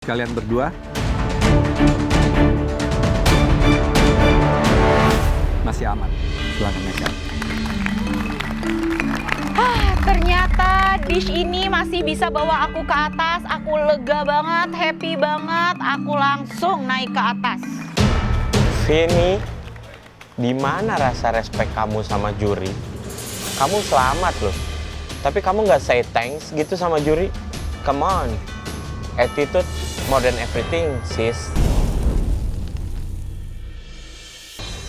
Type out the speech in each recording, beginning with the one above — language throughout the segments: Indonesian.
Kalian berdua masih aman. Silakan Nesha. Ternyata dish ini masih bisa bawa aku ke atas. Aku lega banget, happy banget. Aku langsung naik ke atas. Vini, di mana rasa respect kamu sama juri? Kamu selamat loh. Tapi kamu nggak say thanks gitu sama juri? Come on. Attitude more than everything, sis.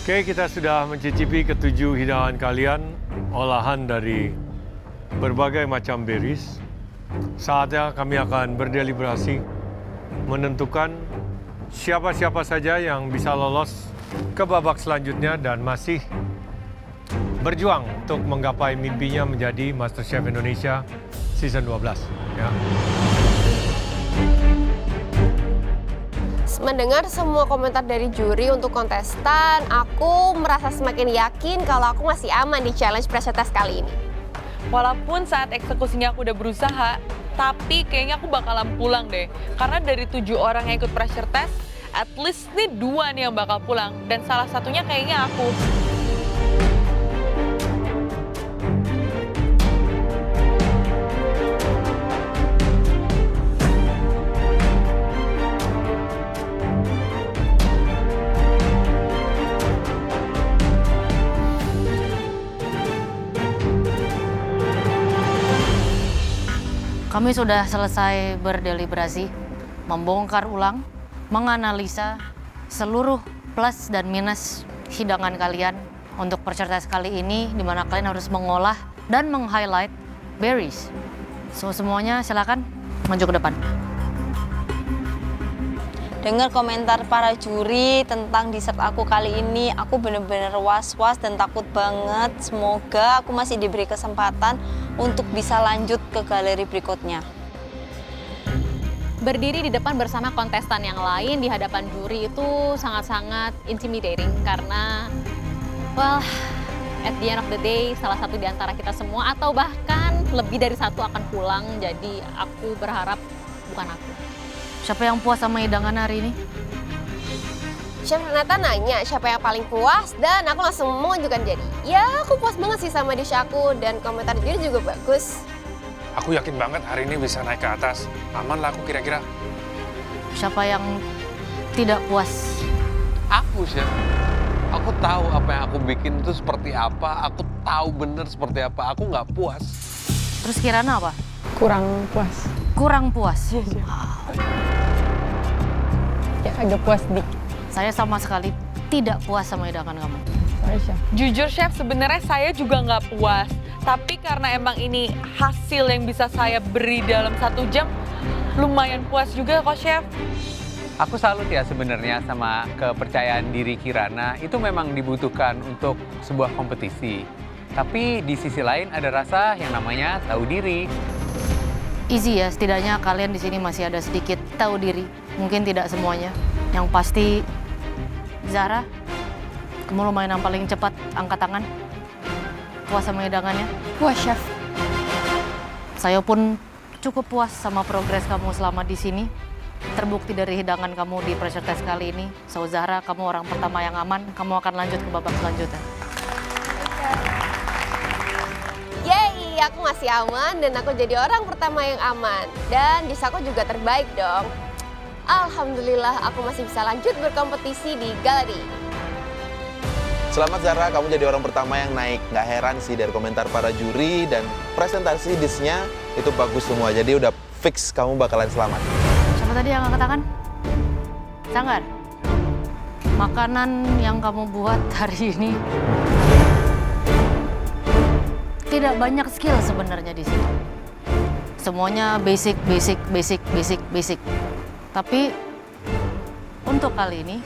Oke, kita sudah mencicipi ketujuh hidangan kalian, olahan dari berbagai macam berries. Saatnya kami akan berdeliberasi, menentukan siapa-siapa saja yang bisa lolos ke babak selanjutnya dan masih berjuang untuk menggapai mimpinya menjadi MasterChef Indonesia Season 12. Ya. Mendengar semua komentar dari juri untuk kontestan, aku merasa semakin yakin kalau aku masih aman di challenge pressure test kali ini. Walaupun saat eksekusinya aku udah berusaha, tapi kayaknya aku bakalan pulang deh. Karena dari 7 orang yang ikut pressure test, at least nih 2 nih yang bakal pulang. Dan salah satunya kayaknya aku. Kami sudah selesai berdeliberasi, membongkar ulang, menganalisa seluruh plus dan minus hidangan kalian untuk pressure test kali ini, di mana kalian harus mengolah dan meng-highlight berries. So, semuanya silakan maju ke depan. Dengar komentar para juri tentang dessert aku kali ini, aku bener-bener was-was dan takut banget. Semoga aku masih diberi kesempatan untuk bisa lanjut ke galeri berikutnya. Berdiri di depan bersama kontestan yang lain di hadapan juri itu sangat-sangat intimidating karena, well, at the end of the day, salah satu di antara kita semua atau bahkan lebih dari satu akan pulang, jadi aku berharap bukan aku. Siapa yang puas sama hidangan hari ini? Chef Renata nanya siapa yang paling puas dan aku langsung mengajukan jadi. Ya, aku puas banget sih sama dish aku dan komentar juri juga bagus. Aku yakin banget hari ini bisa naik ke atas. Aman lah aku kira-kira. Siapa yang tidak puas? Aku, Chef. Aku tahu apa yang aku bikin itu seperti apa. Aku tahu bener seperti apa. Aku nggak puas. Terus Kirana apa? Kurang puas. Kurang puas? Ya, agak puas dikit. Saya sama sekali tidak puas sama hidangan kamu. Sorry, Chef. Jujur Chef, sebenarnya saya juga nggak puas. Tapi karena emang ini hasil yang bisa saya beri dalam 1 jam, lumayan puas juga kok Chef. Aku salut ya sebenarnya sama kepercayaan diri Kirana. Itu memang dibutuhkan untuk sebuah kompetisi. Tapi di sisi lain ada rasa yang namanya tahu diri. Easy ya, setidaknya kalian di sini masih ada sedikit tahu diri. Mungkin tidak semuanya. Yang pasti, Zahra, kamu lumayan yang paling cepat angkat tangan. Puas sama hidangannya? Puas, Chef. Saya pun cukup puas sama progres kamu selama di sini. Terbukti dari hidangan kamu di pressure test kali ini. So, Zahra, kamu orang pertama yang aman. Kamu akan lanjut ke babak selanjutnya. Yeay, aku masih aman dan aku jadi orang pertama yang aman. Dan dish aku juga terbaik dong. Alhamdulillah aku masih bisa lanjut berkompetisi di galeri. Selamat Zahra, kamu jadi orang pertama yang naik. Nggak heran sih dari komentar para juri dan presentasi dishnya itu bagus semua. Jadi udah fix kamu bakalan selamat. Siapa tadi yang angkat tangan? Sanggar. Makanan yang kamu buat hari ini tidak banyak skill sebenarnya di sini. Semuanya basic. Tapi untuk kali ini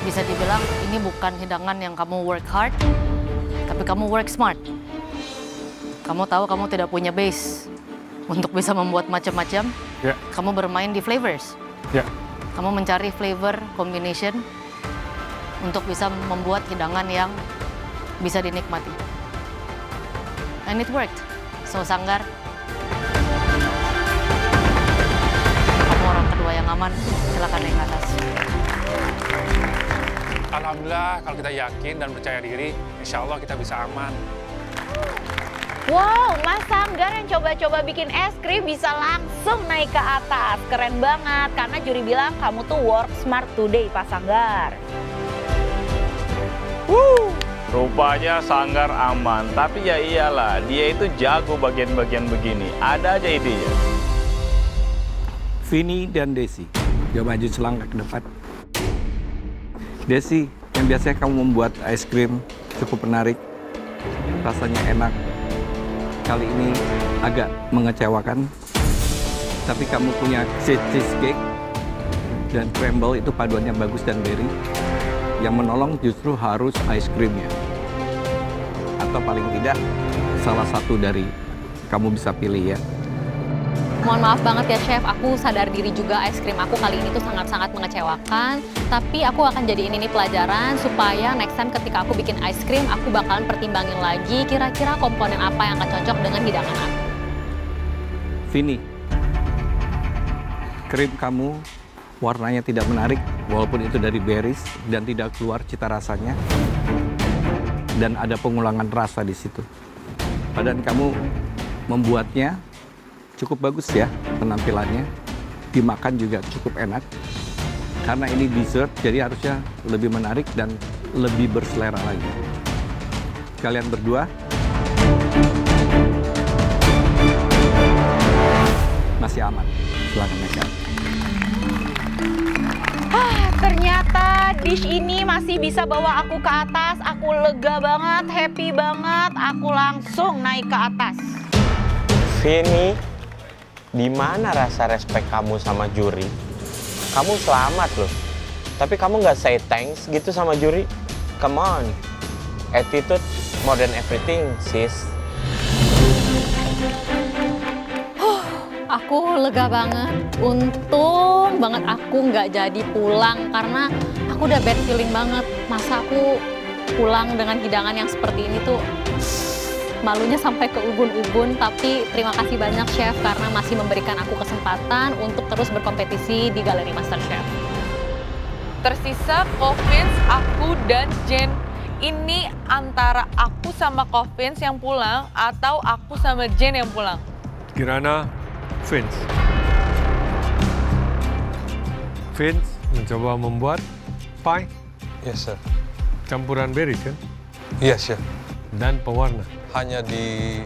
bisa dibilang ini bukan hidangan yang kamu work hard, tapi kamu work smart. Kamu tahu kamu tidak punya base untuk bisa membuat macam-macam. Ya. Kamu bermain di flavors. Ya. Kamu mencari flavor combination untuk bisa membuat hidangan yang bisa dinikmati. And it worked. So, Sanggar, kamu orang kedua aman, silakan naik ke atas. Alhamdulillah, kalau kita yakin dan percaya diri, insya Allah kita bisa aman. Wow, Mas Sanggar yang coba-coba bikin es krim bisa langsung naik ke atas. Keren banget, karena juri bilang kamu tuh work smart today, Pak Sanggar. Rupanya Sanggar aman, tapi ya iyalah, dia itu jago bagian-bagian begini. Ada aja idenya. Vini dan Desi, coba maju selangkah ke depan. Desi, yang biasanya kamu membuat es krim cukup menarik, rasanya enak. Kali ini agak mengecewakan, tapi kamu punya cheesecake dan crumble itu paduannya bagus dan berry. Yang menolong justru harus ice creamnya. Atau paling tidak salah satu dari kamu bisa pilih ya. Mohon maaf banget ya Chef, aku sadar diri juga es krim aku kali ini tuh sangat-sangat mengecewakan. Tapi aku akan jadiin ini pelajaran supaya next time ketika aku bikin es krim, aku bakalan pertimbangin lagi kira-kira komponen apa yang akan cocok dengan hidangan aku. Vini, krim kamu warnanya tidak menarik, walaupun itu dari berries dan tidak keluar cita rasanya. Dan ada pengulangan rasa di situ. Padahal kamu membuatnya cukup bagus ya penampilannya, dimakan juga cukup enak. Karena ini dessert, jadi harusnya lebih menarik dan lebih berselera lagi. Kalian berdua masih aman, silakan naik ke atas. Ternyata dish ini masih bisa bawa aku ke atas. Aku lega banget, happy banget. Aku langsung naik ke atas. Vini, di mana rasa respect kamu sama juri? Kamu selamat loh. Tapi kamu nggak say thanks gitu sama juri? Come on. Attitude more than everything, sis. Aku lega banget. Untung banget aku nggak jadi pulang karena aku udah bad feeling banget. Masa aku pulang dengan hidangan yang seperti ini tuh malunya sampai ke ubun-ubun. Tapi terima kasih banyak Chef karena masih memberikan aku kesempatan untuk terus berkompetisi di Galeri MasterChef. Tersisa Coffins, aku, dan Jen. Ini antara aku sama Coffins yang pulang atau aku sama Jen yang pulang. Kirana, Vince. Vince mencoba membuat pie. Yes, Chef. Campuran berries kan? Yes, Chef. Dan pewarna. Hanya di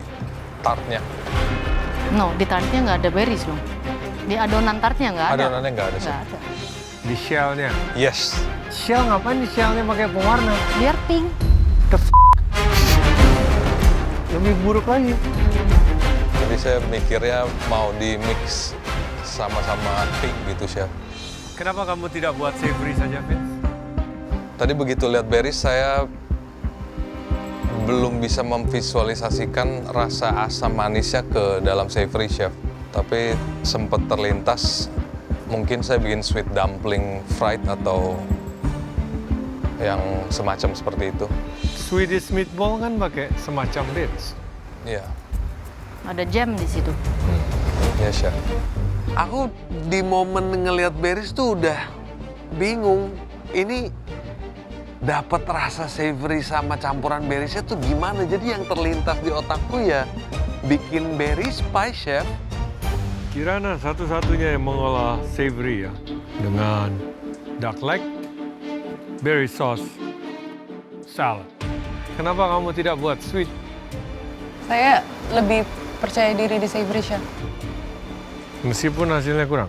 tartnya. No, di tartnya nggak ada berries loh. Di adonan tartnya nggak ada. Adonannya nggak ada, Chef. Nggak ada. Di shellnya? Yes. Shell ngapain di shellnya pakai pewarna? Biar pink. Lebih buruk lagi. Jadi saya mikirnya mau di mix sama-sama pink gitu, Chef. Kenapa kamu tidak buat savory saja, Vince? Tadi begitu lihat berries saya belum bisa memvisualisasikan rasa asam manisnya ke dalam savory, Chef. Tapi sempat terlintas mungkin saya bikin sweet dumpling fried atau yang semacam seperti itu. Swedish meatball kan pakai semacam bits. Iya. Ada jam di situ. Iya, Chef. Aku di momen ngelihat berries tuh udah bingung. Ini dapat rasa savory sama campuran berriesnya tuh gimana? Jadi yang terlintas di otakku ya bikin berries pie, Chef. Kirana satu-satunya yang mengolah savory ya. Dengan duck leg, berry sauce, salad. Kenapa kamu tidak buat sweet? Saya lebih percaya diri di savory, Chef. Meskipun hasilnya kurang.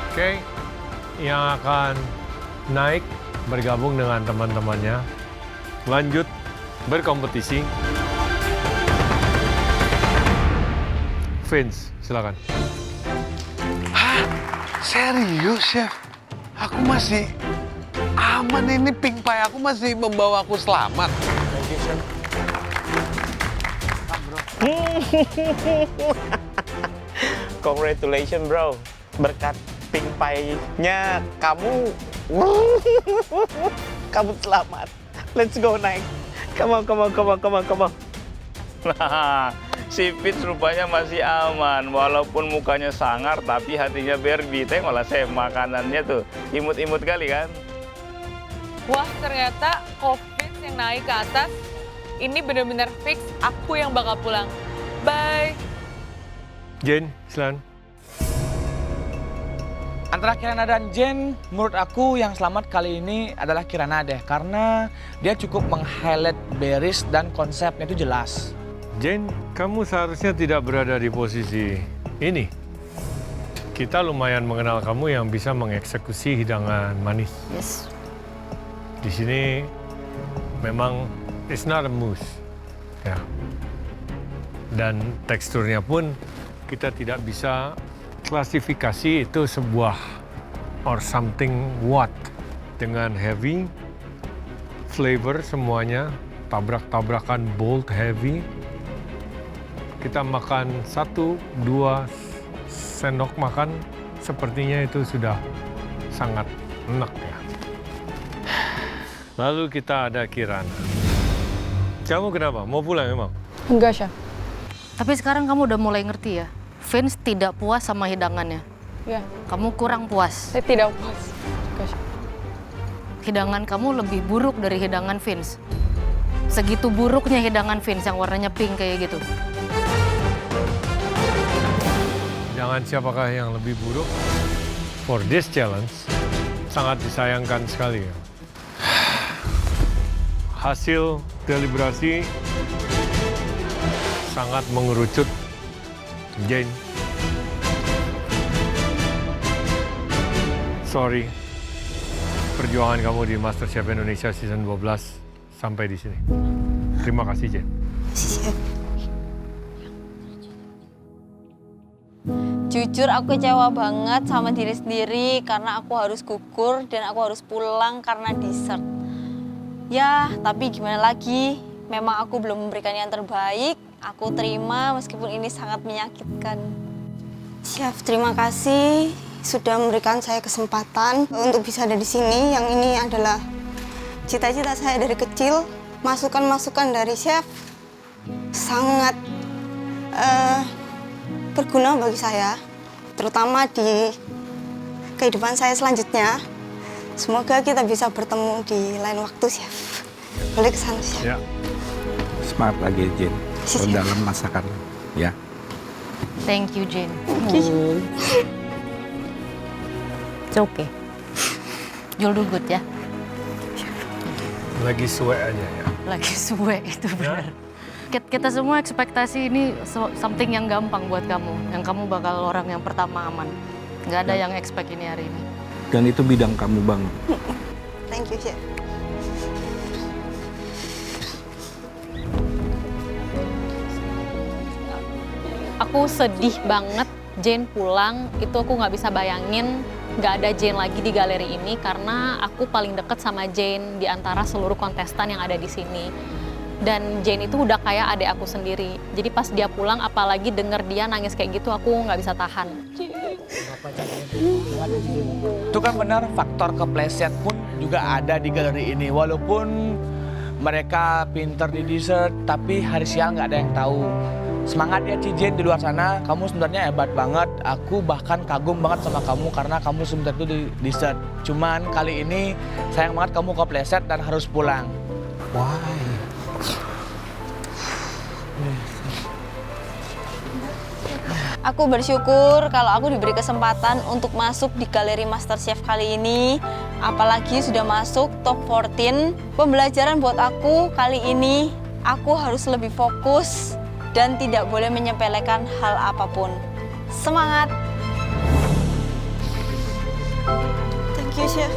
Oke, yang akan naik bergabung dengan teman-temannya. Lanjut berkompetisi. Vince, silakan. Hah? Serius, Chef? Aku masih aman ini, pink pie aku masih membawa aku selamat. Thank you, Chef. Congratulations, bro. Berkat pink pie-nya kamu selamat. Let's go, naik. Come on. Nah, si Vince rupanya masih aman. Walaupun mukanya sangar, tapi hatinya Barbie. Tengoklah chef, makanannya tuh imut-imut kali kan? Wah, ternyata COVID yang naik ke atas, ini benar-benar fix aku yang bakal pulang. Bye. Jane, silakan. Antara Kirana dan Jane, menurut aku yang selamat kali ini adalah Kirana deh. Karena dia cukup meng-highlight Beris dan konsepnya itu jelas. Jane, kamu seharusnya tidak berada di posisi ini. Kita lumayan mengenal kamu yang bisa mengeksekusi hidangan manis. Yes. Di sini memang it's not a mousse. Ya. Dan teksturnya pun kita tidak bisa klasifikasi itu sebuah or something what. Dengan heavy flavor semuanya, tabrak-tabrakan bold heavy. Kita makan 1-2 sendok makan, sepertinya itu sudah sangat enak ya. Lalu kita ada Kirana. Kamu kenapa? Mau pulang emang? Enggak, Chef. Tapi sekarang kamu udah mulai ngerti ya, Vince tidak puas sama hidangannya. Iya. Kamu kurang puas. Saya tidak puas. Enggak, Chef. Hidangan kamu lebih buruk dari hidangan Vince. Segitu buruknya hidangan Vince yang warnanya pink kayak gitu. Hidangan siapakah yang lebih buruk? For this challenge, sangat disayangkan sekali ya. Hasil deliberasi sangat mengerucut. Jane, sorry. Perjuangan kamu di MasterChef Indonesia Season 12 sampai di sini. Terima kasih, Jane. Jujur aku kecewa banget sama diri sendiri karena aku harus gugur dan aku harus pulang karena dessert. Ya, tapi gimana lagi? Memang aku belum memberikan yang terbaik. Aku terima meskipun ini sangat menyakitkan. Chef, terima kasih sudah memberikan saya kesempatan untuk bisa ada di sini. Yang ini adalah cita-cita saya dari kecil. Masukan-masukan dari chef sangat berguna bagi saya, terutama di kehidupan saya selanjutnya. Semoga kita bisa bertemu di lain waktu, Chef. Boleh ke sana, Chef? Ya. Semangat lagi, Jane. Dalam masakan, ya. Thank you, Jane. It's okay. You'll do good ya. Lagi suwe aja ya. Lagi suwe, itu benar. Kita semua ekspektasi ini something yang gampang buat kamu. Yang kamu bakal orang yang pertama aman. Nggak ada yang expect ini hari ini. Dan itu bidang kamu banget. Thank you, Chef. Aku sedih banget Jane pulang, itu aku nggak bisa bayangin nggak ada Jane lagi di galeri ini karena aku paling deket sama Jane di antara seluruh kontestan yang ada di sini. Dan Jane itu udah kayak adik aku sendiri. Jadi pas dia pulang, apalagi denger dia nangis kayak gitu, aku nggak bisa tahan. Itu kan benar, faktor kepleset pun juga ada di galeri ini. Walaupun mereka pinter di dessert, tapi hari siang nggak ada yang tahu. Semangat ya Cijen di luar sana, kamu sebenarnya hebat banget. Aku bahkan kagum banget sama kamu karena kamu sebenarnya itu di dessert. Cuman kali ini sayang banget kamu kepleset dan harus pulang. Why? Aku bersyukur kalau aku diberi kesempatan untuk masuk di galeri MasterChef kali ini. Apalagi sudah masuk top 14. Pembelajaran buat aku kali ini, aku harus lebih fokus dan tidak boleh menyepelekan hal apapun. Semangat! Thank you, Chef.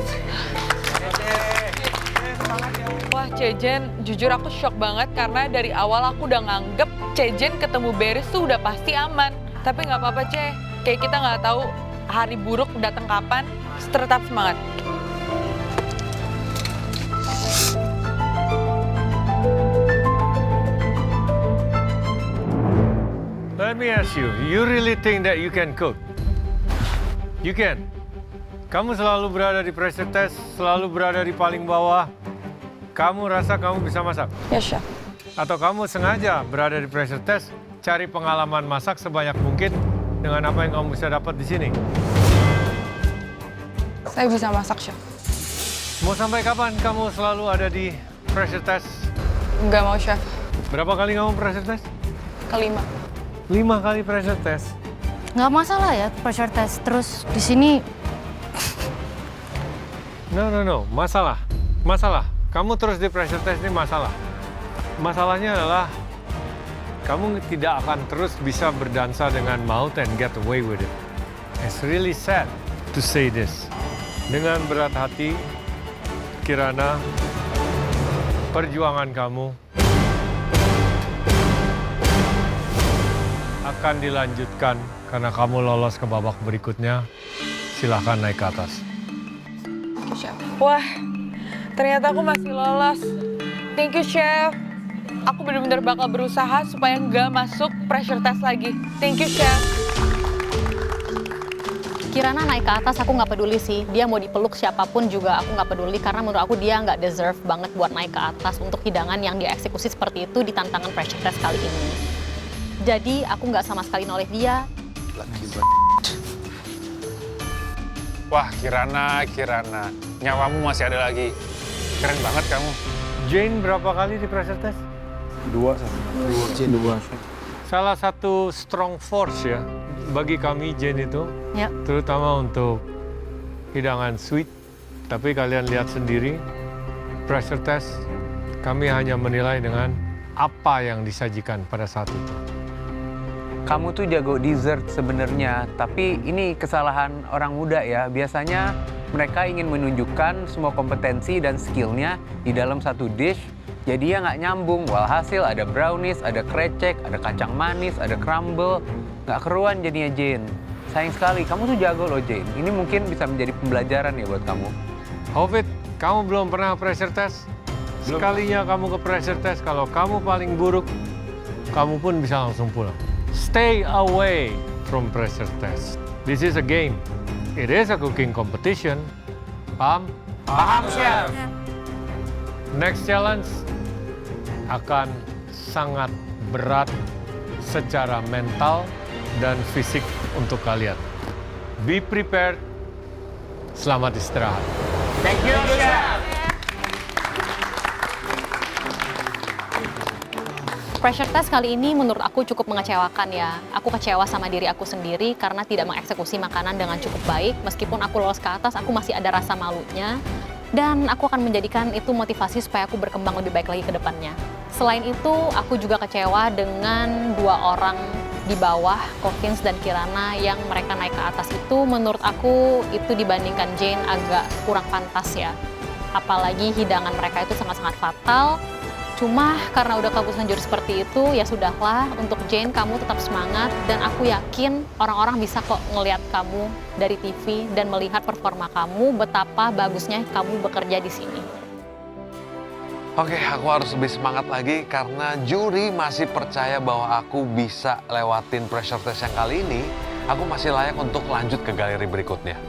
Wah, Cejen, jujur aku shock banget karena dari awal aku udah nganggep Cejen ketemu Beris tuh udah pasti aman. Tapi nggak apa-apa, Ce. Kayak kita nggak tahu hari buruk datang kapan, tetap semangat. Let me ask you really think that you can cook? You can. Kamu selalu berada di pressure test, selalu berada di paling bawah. Kamu rasa kamu bisa masak? Yes, Chef. Atau kamu sengaja berada di pressure test, cari pengalaman masak sebanyak mungkin dengan apa yang kamu bisa dapat di sini? Saya bisa masak, Chef. Mau sampai kapan kamu selalu ada di pressure test? Nggak mau, Chef. Berapa kali kamu pressure test? Kelima. 5 kali pressure test. Nggak masalah ya pressure test. Terus di sini No. Masalah. Kamu terus di pressure test ini masalah. Masalahnya adalah kamu tidak akan terus bisa berdansa dengan maut and get away with it. It's really sad to say this. Dengan berat hati, Kirana, perjuangan kamu akan dilanjutkan karena kamu lolos ke babak berikutnya. Silahkan naik ke atas. Wah, ternyata aku masih lolos. Thank you, Chef. Aku benar-benar bakal berusaha supaya nggak masuk pressure test lagi. Thank you, Chef. Kirana naik ke atas aku nggak peduli sih. Dia mau dipeluk siapapun juga aku nggak peduli. Karena menurut aku dia nggak deserve banget buat naik ke atas untuk hidangan yang dia eksekusi seperti itu di tantangan pressure test kali ini. Jadi aku nggak sama sekali noleh dia. Wah, Kirana. Nyawamu masih ada lagi. Keren banget kamu. Jane berapa kali di pressure test? 2. Salah satu strong force ya bagi kami Jane itu, ya. Terutama untuk hidangan sweet. Tapi kalian lihat sendiri, pressure test kami hanya menilai dengan apa yang disajikan pada saat itu. Kamu tuh jago dessert sebenarnya, tapi ini kesalahan orang muda ya. Biasanya mereka ingin menunjukkan semua kompetensi dan skillnya di dalam satu dish, jadi ya nggak nyambung. Walhasil ada brownies, ada krecek, ada kacang manis, ada crumble. Nggak keruan jadinya Jane. Sayang sekali, kamu tuh jago loh Jane. Ini mungkin bisa menjadi pembelajaran ya buat kamu. Hovit, kamu belum pernah pressure test? Sekalinya kamu ke pressure test, kalau kamu paling buruk, kamu pun bisa langsung pulang. Stay away from pressure test. This is a game. It is a cooking competition. Paham? Paham, Chef. Next challenge akan sangat berat secara mental dan fisik untuk kalian. Be prepared. Selamat istirahat. Thank you, Chef. Pressure test kali ini menurut aku cukup mengecewakan ya. Aku kecewa sama diri aku sendiri karena tidak mengeksekusi makanan dengan cukup baik. Meskipun aku lolos ke atas, aku masih ada rasa malunya. Dan aku akan menjadikan itu motivasi supaya aku berkembang lebih baik lagi ke depannya. Selain itu, aku juga kecewa dengan 2 orang di bawah, Coffins dan Kirana, yang mereka naik ke atas itu. Menurut aku itu dibandingkan Jane agak kurang pantas ya. Apalagi hidangan mereka itu sangat-sangat fatal. Cuma karena udah keputusan juri seperti itu, ya sudahlah. Untuk Jane, kamu tetap semangat. Dan aku yakin orang-orang bisa kok ngelihat kamu dari TV dan melihat performa kamu, betapa bagusnya kamu bekerja di sini. Oke, aku harus lebih semangat lagi karena juri masih percaya bahwa aku bisa lewatin pressure test yang kali ini. Aku masih layak untuk lanjut ke galeri berikutnya.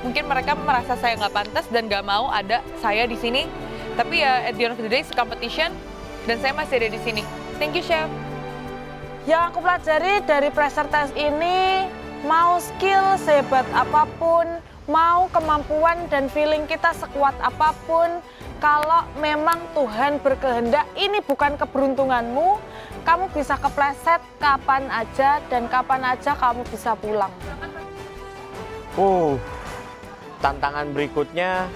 Mungkin mereka merasa saya nggak pantas dan nggak mau ada saya di sini. Tapi ya at the end of the day, it's competition dan saya masih ada di sini. Thank you, Chef. Yang aku pelajari dari pressure test ini, mau skill sehebat apapun, mau kemampuan dan feeling kita sekuat apapun, kalau memang Tuhan berkehendak, ini bukan keberuntunganmu, kamu bisa kepleset kapan aja dan kapan aja kamu bisa pulang. Tantangan berikutnya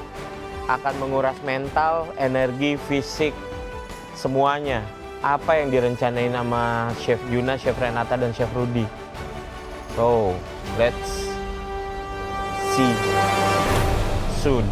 akan menguras mental, energi, fisik, semuanya. Apa yang direncanain sama Chef Juna, Chef Renata, dan Chef Rudy. So, let's see soon.